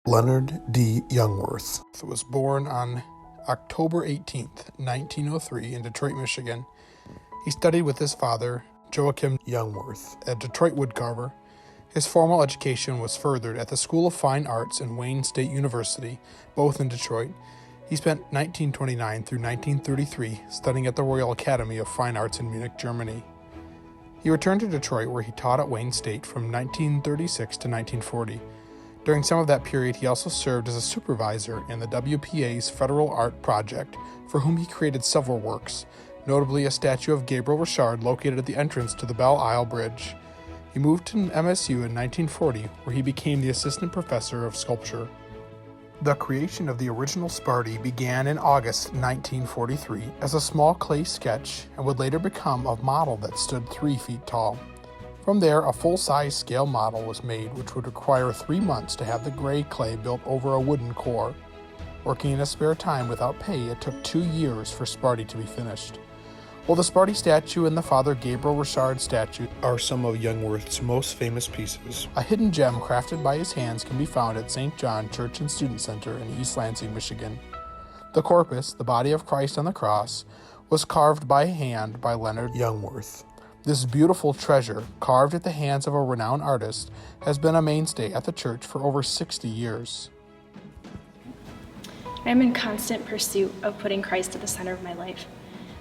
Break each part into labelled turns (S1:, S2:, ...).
S1: Leonard D. Youngworth was born on October 18th, 1903 in Detroit, Michigan. He studied with his father, Joachim Youngworth, a Detroit woodcarver. His formal education was furthered at the School of Fine Arts and Wayne State University, both in Detroit. He spent 1929 through 1933 studying at the Royal Academy of Fine Arts in Munich, Germany. He returned to Detroit, where he taught at Wayne State from 1936 to 1940. During some of that period, he also served as a supervisor in the WPA's Federal Art Project, for whom he created several works, notably a statue of Gabriel Richard located at the entrance to the Belle Isle Bridge. He moved to MSU in 1940, where he became the assistant professor of sculpture. The creation of the original Sparty began in August 1943 as a small clay sketch and would later become a model that stood 3 feet tall. From there, a full-size scale model was made, which would require 3 months to have the gray clay built over a wooden core. Working in his spare time without pay, it took 2 years for Sparty to be finished. While the Sparty statue and the Father Gabriel Richard statue are some of Youngworth's most famous pieces, a hidden gem crafted by his hands can be found at St. John Church and Student Center in East Lansing, Michigan. The corpus, the body of Christ on the cross, was carved by hand by Leonard Youngworth. This beautiful treasure, carved at the hands of a renowned artist, has been a mainstay at the church for over 60 years.
S2: I am in constant pursuit of putting Christ at the center of my life.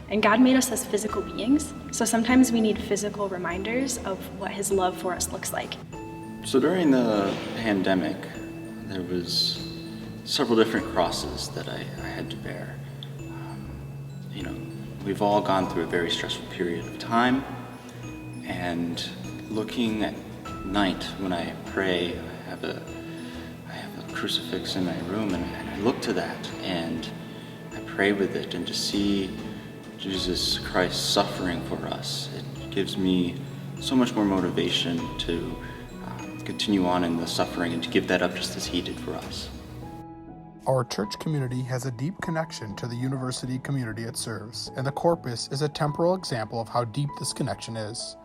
S2: And God made us as physical beings, so sometimes we need physical reminders of what His love for us looks like.
S3: So during the pandemic, there was several different crosses that I had to bear. We've all gone through a very stressful period of time, and looking at night when I pray, I have a crucifix in my room, and I look to that and I pray with it, and to see Jesus Christ suffering for us, it gives me so much more motivation to continue on in the suffering and to give that up just as He did for us.
S1: Our church community has a deep connection to the university community it serves, and the corpus is a temporal example of how deep this connection is.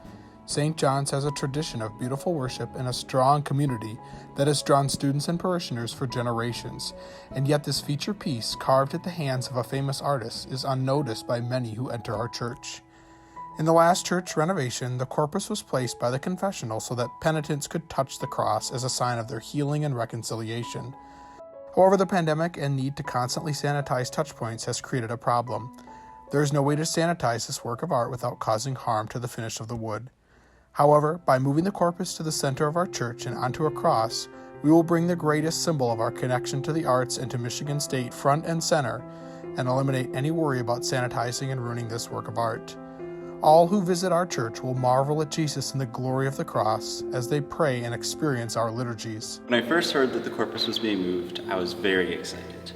S1: St. John's has a tradition of beautiful worship and a strong community that has drawn students and parishioners for generations, and yet this feature piece, carved at the hands of a famous artist, is unnoticed by many who enter our church. In the last church renovation, the corpus was placed by the confessional so that penitents could touch the cross as a sign of their healing and reconciliation. However, the pandemic and need to constantly sanitize touchpoints has created a problem. There is no way to sanitize this work of art without causing harm to the finish of the wood. However, by moving the corpus to the center of our church and onto a cross, we will bring the greatest symbol of our connection to the arts and to Michigan State front and center, and eliminate any worry about sanitizing and ruining this work of art. All who visit our church will marvel at Jesus in the glory of the cross as they pray and experience our liturgies.
S3: When I first heard that the corpus was being moved, I was very excited.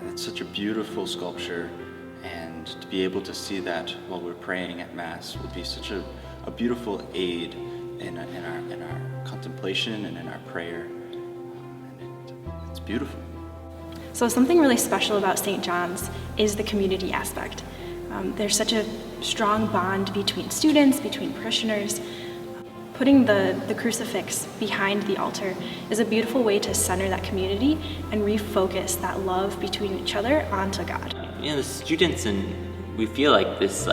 S3: It's such a beautiful sculpture, and to be able to see that while we're praying at Mass will be such a beautiful aid in our contemplation and in our prayer. And it's beautiful.
S2: So something really special about St. John's is the community aspect. There's such a strong bond between students, between parishioners. Putting the crucifix behind the altar is a beautiful way to center that community and refocus that love between each other onto God.
S4: The students, and we feel like this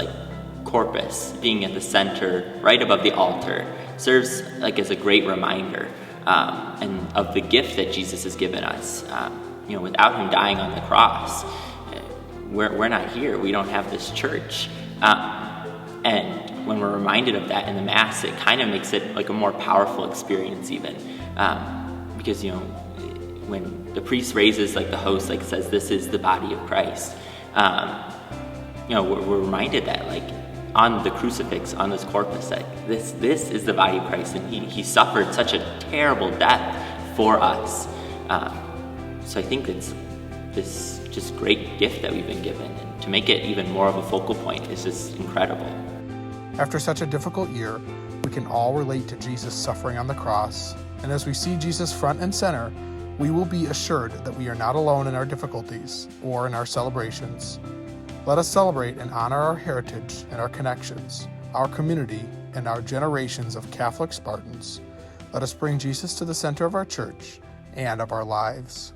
S4: corpus being at the center, right above the altar, serves as a great reminder and of the gift that Jesus has given us. Without Him dying on the cross, we're not here. We don't have this church. And when we're reminded of that in the Mass, it kind of makes it like a more powerful experience even. Because, when the priest raises the host, says, "This is the body of Christ," we're reminded that on the crucifix, on this corpus, that this is the body of Christ, and he suffered such a terrible death for us. So I think it's this just great gift that we've been given, and to make it even more of a focal point is just incredible.
S1: After such a difficult year, we can all relate to Jesus suffering on the cross, and as we see Jesus front and center, we will be assured that we are not alone in our difficulties or in our celebrations. Let us celebrate and honor our heritage and our connections, our community, and our generations of Catholic Spartans. Let us bring Jesus to the center of our church and of our lives.